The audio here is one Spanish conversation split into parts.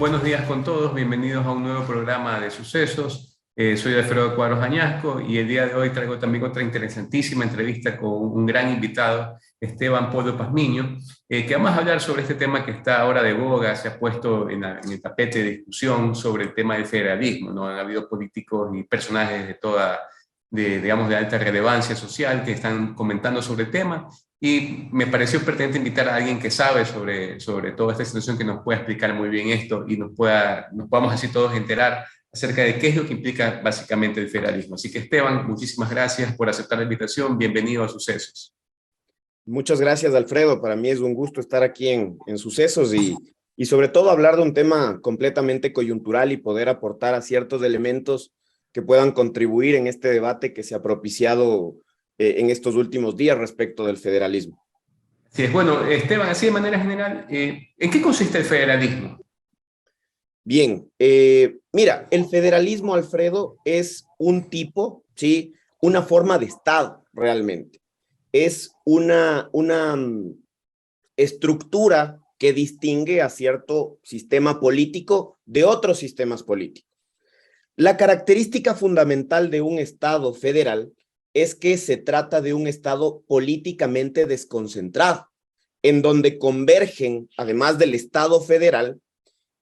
buenos días con todos, bienvenidos a un nuevo programa de sucesos. Soy Alfredo Cuadros Añasco y el día de hoy traigo también otra interesantísima entrevista con un gran invitado, Esteban Polo Pazmiño, que vamos a hablar sobre este tema que está ahora de boga, se ha puesto en el tapete de discusión sobre el tema del federalismo, ¿no? Han habido políticos y personajes digamos, de alta relevancia social que están comentando sobre el tema. Y me pareció pertinente invitar a alguien que sabe sobre toda esta situación, que nos pueda explicar muy bien esto y nos podamos así todos enterar acerca de qué es lo que implica básicamente el federalismo. Así que Esteban, muchísimas gracias por aceptar la invitación. Bienvenido a Sucesos. Muchas gracias, Alfredo. Para mí es un gusto estar aquí en Sucesos y sobre todo hablar de un tema completamente coyuntural y poder aportar a ciertos elementos que puedan contribuir en este debate que se ha propiciado en estos últimos días respecto del federalismo. Sí, bueno, Esteban, así de manera general, ¿en qué consiste el federalismo? Bien, mira, el federalismo, Alfredo, es un tipo, ¿sí? Una forma de Estado, realmente. Es una estructura que distingue a cierto sistema político de otros sistemas políticos. La característica fundamental de un Estado federal es que se trata de un Estado políticamente desconcentrado, en donde convergen, además del Estado federal,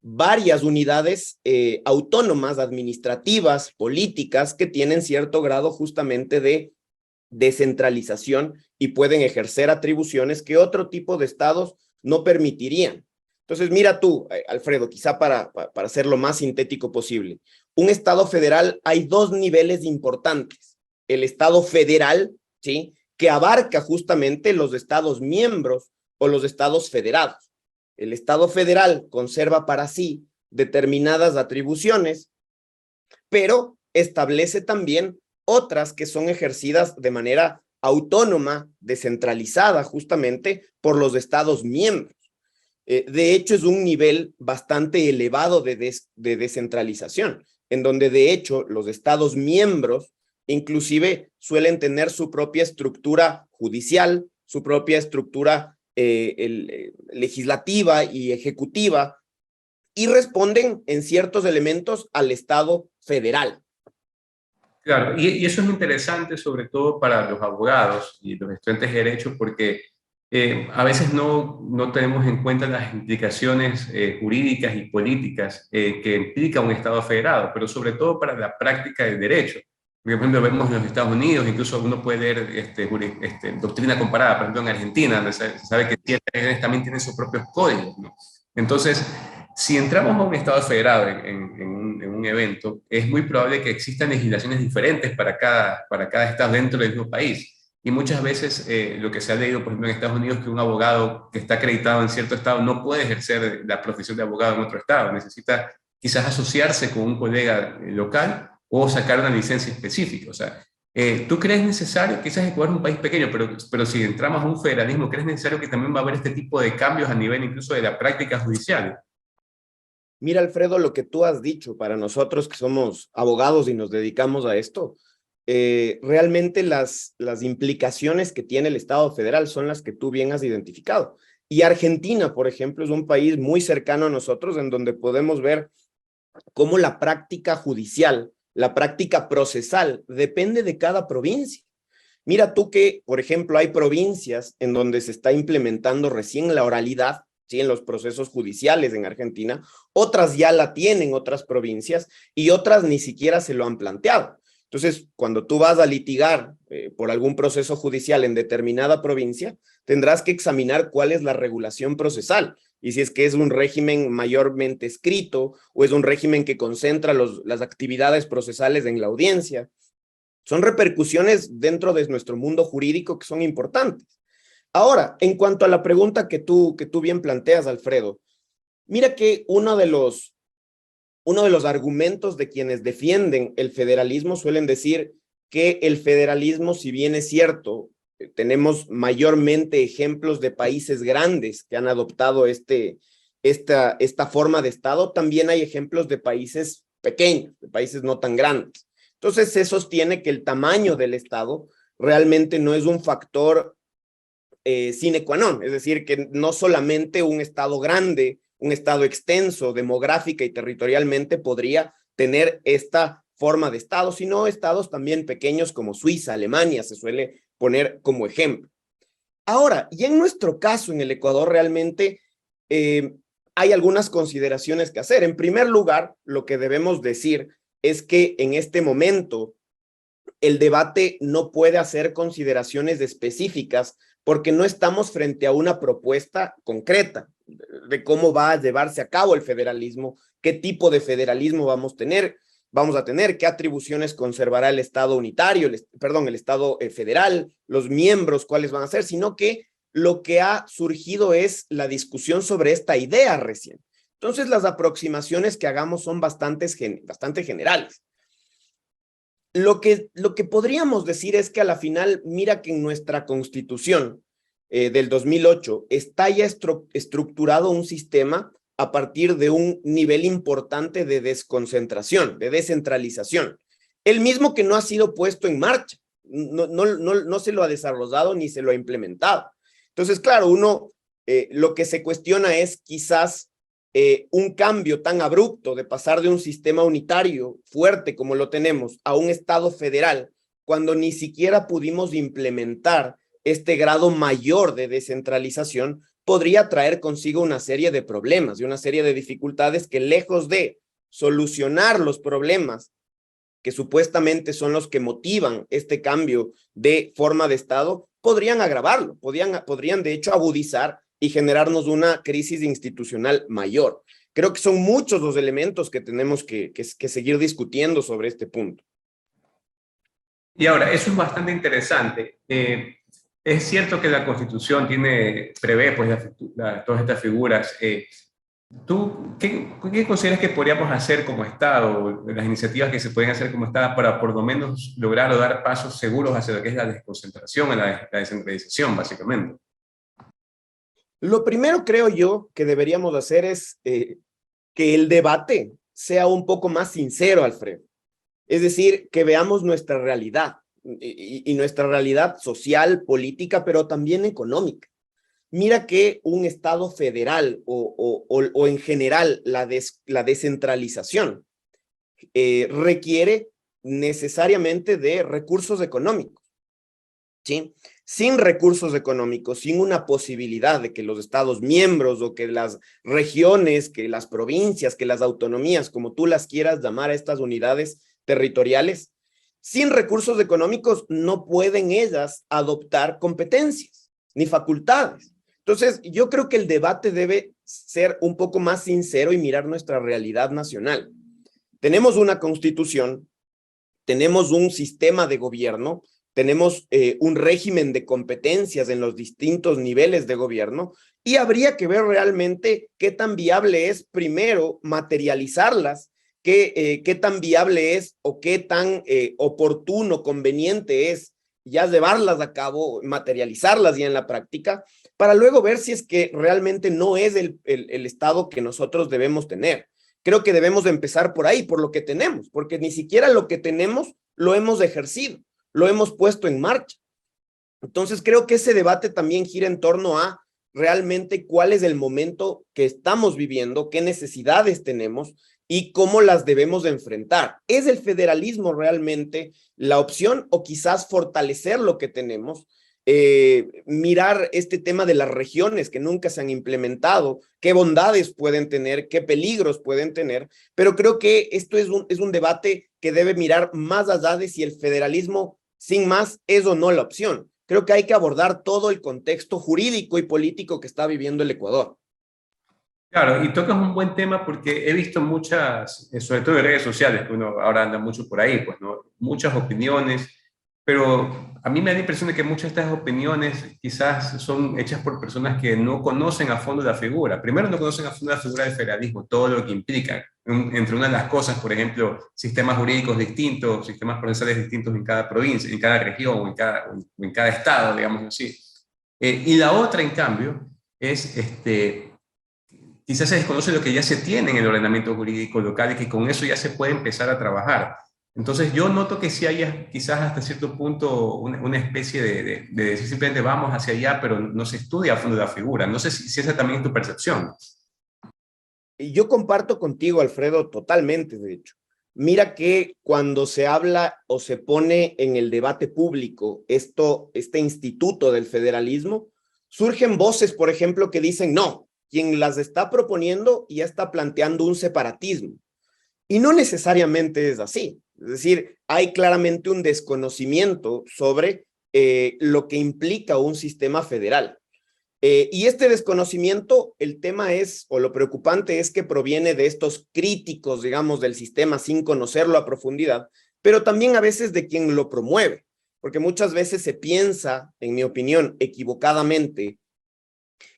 varias unidades autónomas, administrativas, políticas, que tienen cierto grado justamente de descentralización y pueden ejercer atribuciones que otro tipo de estados no permitirían. Entonces, mira tú, Alfredo, quizá para ser lo más sintético posible, un estado federal hay dos niveles importantes. El estado federal, ¿sí?, que abarca justamente los estados miembros o los estados federados. El estado federal conserva para sí determinadas atribuciones, pero establece también otras que son ejercidas de manera autónoma, descentralizada justamente por los estados miembros. De hecho, es un nivel bastante elevado de descentralización, en donde de hecho los estados miembros inclusive suelen tener su propia estructura judicial, su propia estructura legislativa y ejecutiva, y responden en ciertos elementos al Estado federal. Claro, y eso es interesante sobre todo para los abogados y los estudiantes de Derecho, porque a veces no tenemos en cuenta las implicaciones jurídicas y políticas que implica un Estado federado, pero sobre todo para la práctica del derecho. Por ejemplo, vemos en los Estados Unidos, incluso uno puede leer doctrina comparada, por ejemplo en Argentina, donde se sabe que ciertas regiones también tienen sus propios códigos, ¿no? Entonces, si entramos a un Estado federado en un evento, es muy probable que existan legislaciones diferentes para cada Estado dentro del mismo país. Y muchas veces lo que se ha leído, por ejemplo, en Estados Unidos, que un abogado que está acreditado en cierto estado no puede ejercer la profesión de abogado en otro estado. Necesita quizás asociarse con un colega local o sacar una licencia específica. O sea, ¿tú crees necesario, quizás Ecuador es un país pequeño, pero si entramos a un federalismo, ¿crees necesario que también va a haber este tipo de cambios a nivel incluso de la práctica judicial? Mira, Alfredo, lo que tú has dicho, para nosotros que somos abogados y nos dedicamos a esto, realmente las implicaciones que tiene el Estado federal son las que tú bien has identificado. Y Argentina, por ejemplo, es un país muy cercano a nosotros en donde podemos ver cómo la práctica judicial, la práctica procesal, depende de cada provincia. Mira tú que, por ejemplo, hay provincias en donde se está implementando recién la oralidad, ¿sí?, en los procesos judiciales en Argentina, otras ya la tienen otras provincias y otras ni siquiera se lo han planteado. Entonces, cuando tú vas a litigar por algún proceso judicial en determinada provincia, tendrás que examinar cuál es la regulación procesal y si es que es un régimen mayormente escrito o es un régimen que concentra las actividades procesales en la audiencia. Son repercusiones dentro de nuestro mundo jurídico que son importantes. Ahora, en cuanto a la pregunta que tú bien planteas, Alfredo, mira que uno de los argumentos de quienes defienden el federalismo suelen decir que el federalismo, si bien es cierto, tenemos mayormente ejemplos de países grandes que han adoptado esta forma de Estado, también hay ejemplos de países pequeños, de países no tan grandes. Entonces se sostiene que el tamaño del Estado realmente no es un factor sine qua non, es decir, que no solamente un Estado grande un Estado extenso demográfica y territorialmente podría tener esta forma de Estado, sino estados también pequeños como Suiza, Alemania, se suele poner como ejemplo. Ahora, y en nuestro caso, en el Ecuador, realmente hay algunas consideraciones que hacer. En primer lugar, lo que debemos decir es que en este momento el debate no puede hacer consideraciones específicas porque no estamos frente a una propuesta concreta de cómo va a llevarse a cabo el federalismo, qué tipo de federalismo vamos a tener, qué atribuciones conservará el Estado unitario, el Estado federal, los miembros, cuáles van a ser, sino que lo que ha surgido es la discusión sobre esta idea recién. Entonces, las aproximaciones que hagamos son bastante generales. Lo que podríamos decir es que a la final, mira que en nuestra Constitución del 2008 está ya estructurado un sistema a partir de un nivel importante de desconcentración, de descentralización. El mismo que no ha sido puesto en marcha, no se lo ha desarrollado ni se lo ha implementado. Entonces, claro, lo que se cuestiona es quizás un cambio tan abrupto de pasar de un sistema unitario fuerte como lo tenemos a un Estado federal, cuando ni siquiera pudimos implementar este grado mayor de descentralización, podría traer consigo una serie de problemas y una serie de dificultades que, lejos de solucionar los problemas que supuestamente son los que motivan este cambio de forma de Estado, podrían agravarlo, podrían de hecho agudizar y generarnos una crisis institucional mayor. Creo que son muchos los elementos que tenemos que seguir discutiendo sobre este punto. Y ahora, eso es bastante interesante. Es cierto que la Constitución prevé pues, todas estas figuras. ¿Tú qué consideras que podríamos hacer como Estado, las iniciativas que se pueden hacer como Estado para por lo menos lograr o dar pasos seguros hacia lo que es la desconcentración, la descentralización, básicamente? Lo primero, creo yo, que deberíamos hacer es que el debate sea un poco más sincero, Alfredo. Es decir, que veamos nuestra realidad y nuestra realidad social, política, pero también económica. Mira que un Estado federal o en general la descentralización requiere necesariamente de recursos económicos, ¿sí? Sin recursos económicos, sin una posibilidad de que los Estados miembros o que las regiones, que las provincias, que las autonomías, como tú las quieras llamar a estas unidades territoriales, sin recursos económicos no pueden ellas adoptar competencias ni facultades. Entonces, yo creo que el debate debe ser un poco más sincero y mirar nuestra realidad nacional. Tenemos una constitución, tenemos un sistema de gobierno, tenemos un régimen de competencias en los distintos niveles de gobierno y habría que ver realmente qué tan viable es primero materializarlas, qué tan viable es o qué tan oportuno, conveniente es ya llevarlas a cabo, materializarlas ya en la práctica, para luego ver si es que realmente no es el Estado que nosotros debemos tener. Creo que debemos de empezar por ahí, por lo que tenemos, porque ni siquiera lo que tenemos lo hemos ejercido, lo hemos puesto en marcha. Entonces creo que ese debate también gira en torno a realmente cuál es el momento que estamos viviendo, qué necesidades tenemos y cómo las debemos de enfrentar. ¿Es el federalismo realmente la opción o quizás fortalecer lo que tenemos? Mirar este tema de las regiones que nunca se han implementado, qué bondades pueden tener, qué peligros pueden tener, pero creo que esto es un debate que debe mirar más allá de si el federalismo, sin más, es o no la opción. Creo que hay que abordar todo el contexto jurídico y político que está viviendo el Ecuador. Claro, y tocas un buen tema porque he visto muchas, sobre todo en redes sociales, que uno ahora anda mucho por ahí, pues, ¿no? Muchas opiniones, pero a mí me da la impresión de que muchas de estas opiniones quizás son hechas por personas que no conocen a fondo la figura. Primero, no conocen a fondo la figura del federalismo, todo lo que implica. Entre una de las cosas, por ejemplo, sistemas jurídicos distintos, sistemas procesales distintos en cada provincia, en cada región o en cada estado, digamos así. Y la otra, en cambio, es quizás se desconoce lo que ya se tiene en el ordenamiento jurídico local y que con eso ya se puede empezar a trabajar. Entonces yo noto que sí haya quizás hasta cierto punto una especie de decir simplemente vamos hacia allá, pero no se estudia a fondo la figura. No sé si esa también es tu percepción. yo comparto contigo, Alfredo, totalmente, de hecho. Mira que cuando se habla o se pone en el debate público este instituto del federalismo, surgen voces, por ejemplo, que dicen, no, quien las está proponiendo ya está planteando un separatismo. Y no necesariamente es así. Es decir, hay claramente un desconocimiento sobre lo que implica un sistema federal. Y este desconocimiento, el tema es, o lo preocupante es que proviene de estos críticos, digamos, del sistema sin conocerlo a profundidad, pero también a veces de quien lo promueve, porque muchas veces se piensa, en mi opinión, equivocadamente,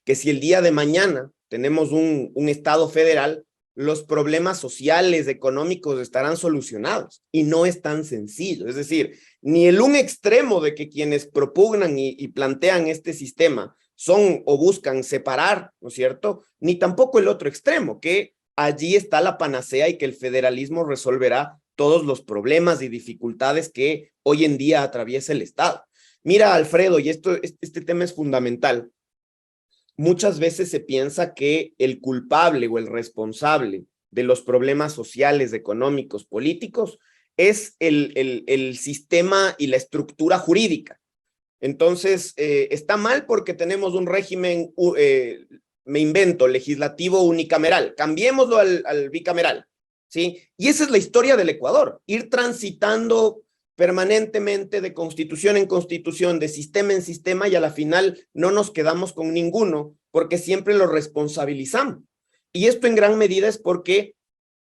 que si el día de mañana tenemos un Estado federal, los problemas sociales, económicos estarán solucionados. Y no es tan sencillo. Es decir, ni el un extremo de que quienes propugnan y plantean este sistema son o buscan separar, ¿no es cierto? Ni tampoco el otro extremo, que allí está la panacea y que el federalismo resolverá todos los problemas y dificultades que hoy en día atraviesa el Estado. Mira, Alfredo, y este tema es fundamental. Muchas veces se piensa que el culpable o el responsable de los problemas sociales, económicos, políticos, es el sistema y la estructura jurídica. Entonces, está mal porque tenemos un régimen, me invento, legislativo unicameral. Cambiémoslo al bicameral, ¿sí? Y esa es la historia del Ecuador, ir transitando permanentemente de constitución en constitución, de sistema en sistema, y a la final no nos quedamos con ninguno porque siempre lo responsabilizamos. Y esto en gran medida es porque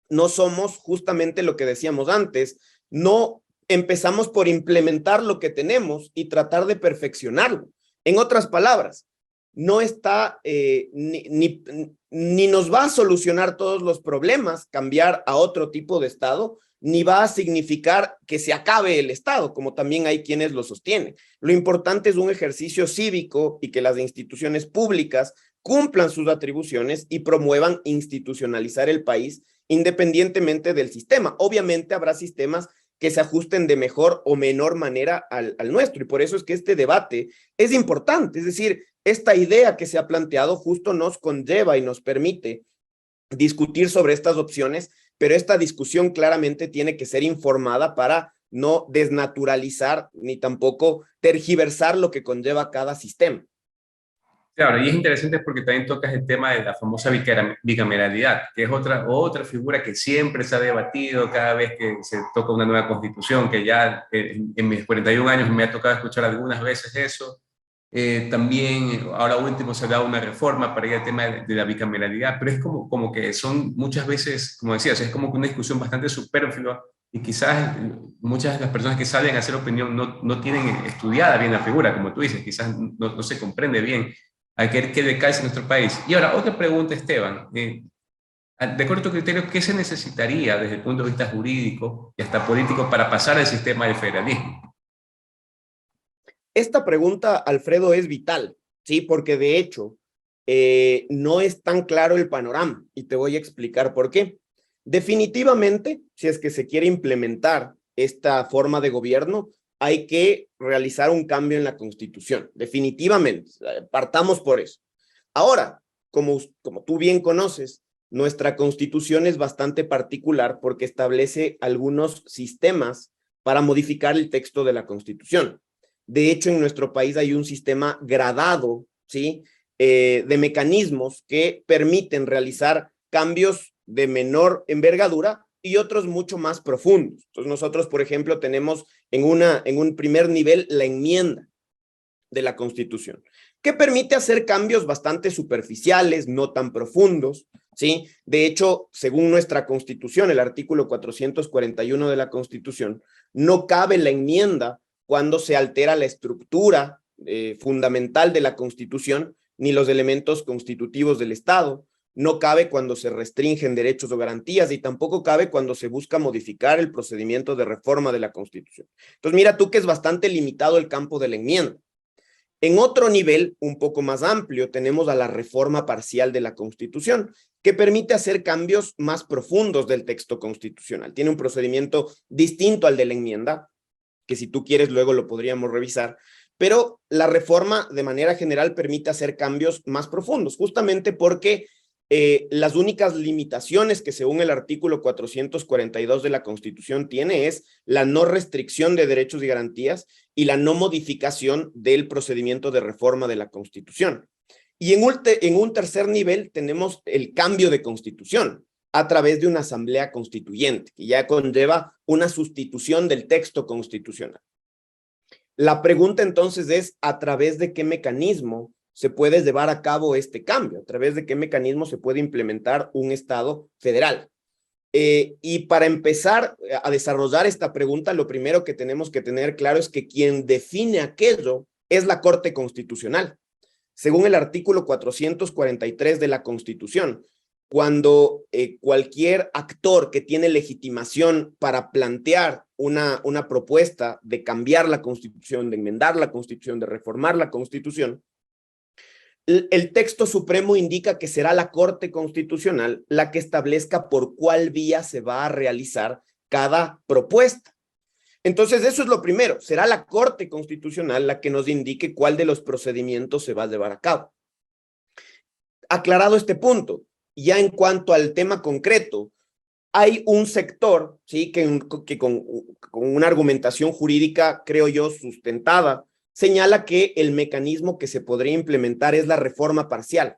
no somos justamente lo que decíamos antes, no empezamos por implementar lo que tenemos y tratar de perfeccionarlo. En otras palabras, no está, ni nos va a solucionar todos los problemas cambiar a otro tipo de Estado, ni va a significar que se acabe el Estado, como también hay quienes lo sostienen. Lo importante es un ejercicio cívico y que las instituciones públicas cumplan sus atribuciones y promuevan institucionalizar el país independientemente del sistema. Obviamente habrá sistemas que se ajusten de mejor o menor manera al nuestro, y por eso es que este debate es importante. Es decir, esta idea que se ha planteado justo nos conlleva y nos permite discutir sobre estas opciones, pero esta discusión claramente tiene que ser informada para no desnaturalizar ni tampoco tergiversar lo que conlleva cada sistema. Claro, y es interesante porque también tocas el tema de la famosa bicameralidad, que es otra figura que siempre se ha debatido cada vez que se toca una nueva constitución, que ya en mis 41 años me ha tocado escuchar algunas veces eso. También, ahora último, se ha dado una reforma para ir al tema de la bicameralidad, pero es como que son muchas veces, como decías, es como que una discusión bastante superflua y quizás muchas de las personas que salen a hacer opinión no tienen estudiada bien la figura, como tú dices, quizás no se comprende bien a qué decalce en nuestro país. Y ahora, otra pregunta, Esteban. De acuerdo a tu criterio, ¿qué se necesitaría desde el punto de vista jurídico y hasta político para pasar al sistema del federalismo? Esta pregunta, Alfredo, es vital, ¿sí? Porque de hecho, no es tan claro el panorama y te voy a explicar por qué. Definitivamente, si es que se quiere implementar esta forma de gobierno, hay que realizar un cambio en la Constitución, definitivamente, partamos por eso. Ahora, como tú bien conoces, nuestra Constitución es bastante particular porque establece algunos sistemas para modificar el texto de la Constitución. De hecho, en nuestro país hay un sistema gradado, ¿sí? De mecanismos que permiten realizar cambios de menor envergadura y otros mucho más profundos. Entonces, nosotros, por ejemplo, tenemos en un primer nivel la enmienda de la Constitución, que permite hacer cambios bastante superficiales, no tan profundos, ¿sí? De hecho, según nuestra Constitución, el artículo 441 de la Constitución, no cabe la enmienda cuando se altera la estructura fundamental de la Constitución, ni los elementos constitutivos del Estado. No cabe cuando se restringen derechos o garantías y tampoco cabe cuando se busca modificar el procedimiento de reforma de la Constitución. Entonces, mira tú que es bastante limitado el campo de la enmienda. En otro nivel, un poco más amplio, tenemos a la reforma parcial de la Constitución, que permite hacer cambios más profundos del texto constitucional. Tiene un procedimiento distinto al de la enmienda, que si tú quieres luego lo podríamos revisar, pero la reforma de manera general permite hacer cambios más profundos, justamente porque las únicas limitaciones que según el artículo 442 de la Constitución tiene es la no restricción de derechos y garantías y la no modificación del procedimiento de reforma de la Constitución. Y en un tercer nivel tenemos el cambio de Constitución a través de una asamblea constituyente, que ya conlleva una sustitución del texto constitucional. La pregunta entonces es, ¿a través de qué mecanismo se puede llevar a cabo este cambio? ¿A través de qué mecanismo se puede implementar un Estado federal? Y para empezar a desarrollar esta pregunta, lo primero que tenemos que tener claro es que quien define aquello es la Corte Constitucional. Según el artículo 443 de la Constitución, cuando cualquier actor que tiene legitimación para plantear una propuesta de cambiar la Constitución, de enmendar la Constitución, de reformar la Constitución, el texto supremo indica que será la Corte Constitucional la que establezca por cuál vía se va a realizar cada propuesta. Entonces, eso es lo primero. Será la Corte Constitucional la que nos indique cuál de los procedimientos se va a llevar a cabo. Aclarado este punto, ya en cuanto al tema concreto, hay un sector, ¿sí?, que con una argumentación jurídica, creo yo, sustentada, señala que el mecanismo que se podría implementar es la reforma parcial,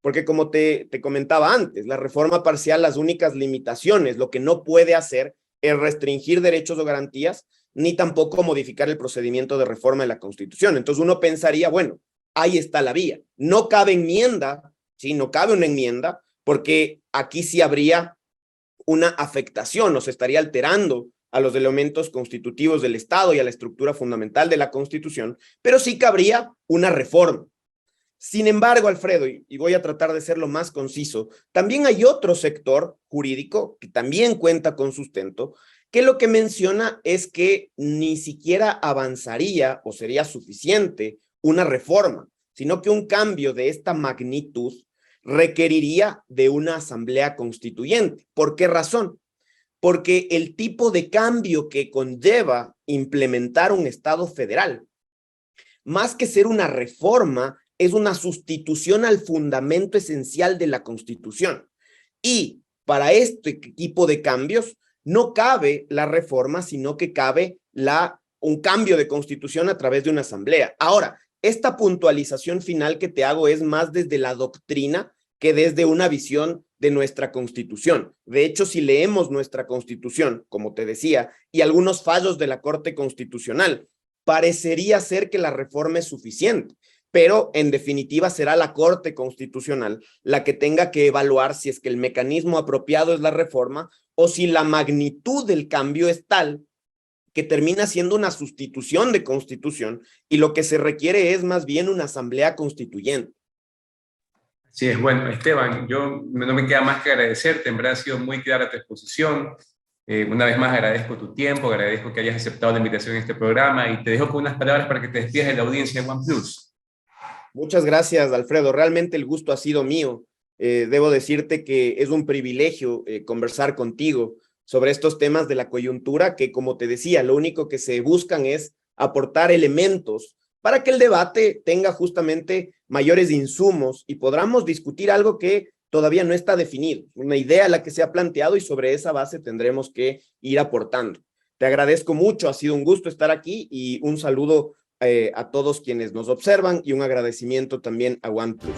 porque como te comentaba antes, la reforma parcial, las únicas limitaciones, lo que no puede hacer es restringir derechos o garantías, ni tampoco modificar el procedimiento de reforma de la Constitución. Entonces uno pensaría, bueno, ahí está la vía. No cabe enmienda, ¿sí? No cabe una enmienda, porque aquí sí habría una afectación, o se estaría alterando a los elementos constitutivos del Estado y a la estructura fundamental de la Constitución, pero sí cabría una reforma. Sin embargo, Alfredo, y voy a tratar de ser lo más conciso, también hay otro sector jurídico que también cuenta con sustento, que lo que menciona es que ni siquiera avanzaría o sería suficiente una reforma, sino que un cambio de esta magnitud requeriría de una asamblea constituyente. ¿Por qué razón? Porque el tipo de cambio que conlleva implementar un Estado federal, más que ser una reforma, es una sustitución al fundamento esencial de la Constitución. Y para este tipo de cambios no cabe la reforma, sino que cabe un cambio de Constitución a través de una asamblea. Ahora, esta puntualización final que te hago es más desde la doctrina que desde una visión de nuestra Constitución. De hecho, si leemos nuestra Constitución, como te decía, y algunos fallos de la Corte Constitucional, parecería ser que la reforma es suficiente, pero en definitiva será la Corte Constitucional la que tenga que evaluar si es que el mecanismo apropiado es la reforma o si la magnitud del cambio es tal que termina siendo una sustitución de Constitución y lo que se requiere es más bien una asamblea constituyente. Sí, es bueno, Esteban, yo no me queda más que agradecerte, en verdad ha sido muy clara tu exposición. Una vez más agradezco tu tiempo, agradezco que hayas aceptado la invitación a este programa y te dejo con unas palabras para que te despidas de la audiencia de OnePlus. Muchas gracias, Alfredo. Realmente el gusto ha sido mío. Debo decirte que es un privilegio conversar contigo sobre estos temas de la coyuntura que, como te decía, lo único que se buscan es aportar elementos para que el debate tenga justamente mayores insumos y podamos discutir algo que todavía no está definido, una idea a la que se ha planteado y sobre esa base tendremos que ir aportando. Te agradezco mucho, ha sido un gusto estar aquí y un saludo a todos quienes nos observan y un agradecimiento también a OnePlus.